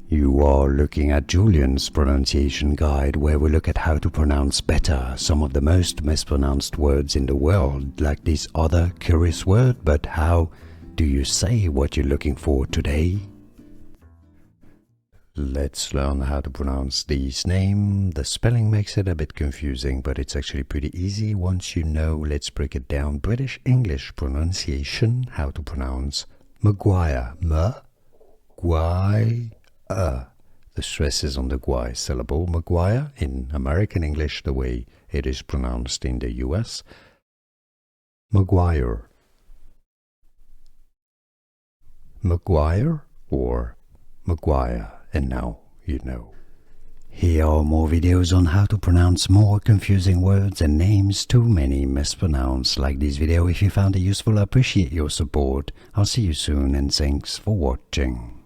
You are looking at Julian's pronunciation guide, where we look at how to pronounce better some of the most mispronounced words in the world, like this other curious word. But how do you say what you're looking for today? Let's learn how to pronounce this name. The spelling makes it a bit confusing, but it's actually pretty easy once you know. Let's break it down. British English pronunciation, how to pronounce Maguire. Maguire. The stress is on the gui syllable. Maguire in American English, the way it is pronounced in the US. Maguire. Maguire or Maguire. And now you know. Here are more videos on how to pronounce more confusing words and names too many mispronounced. Like this video if you found it useful. I appreciate your support. I'll see you soon and thanks for watching.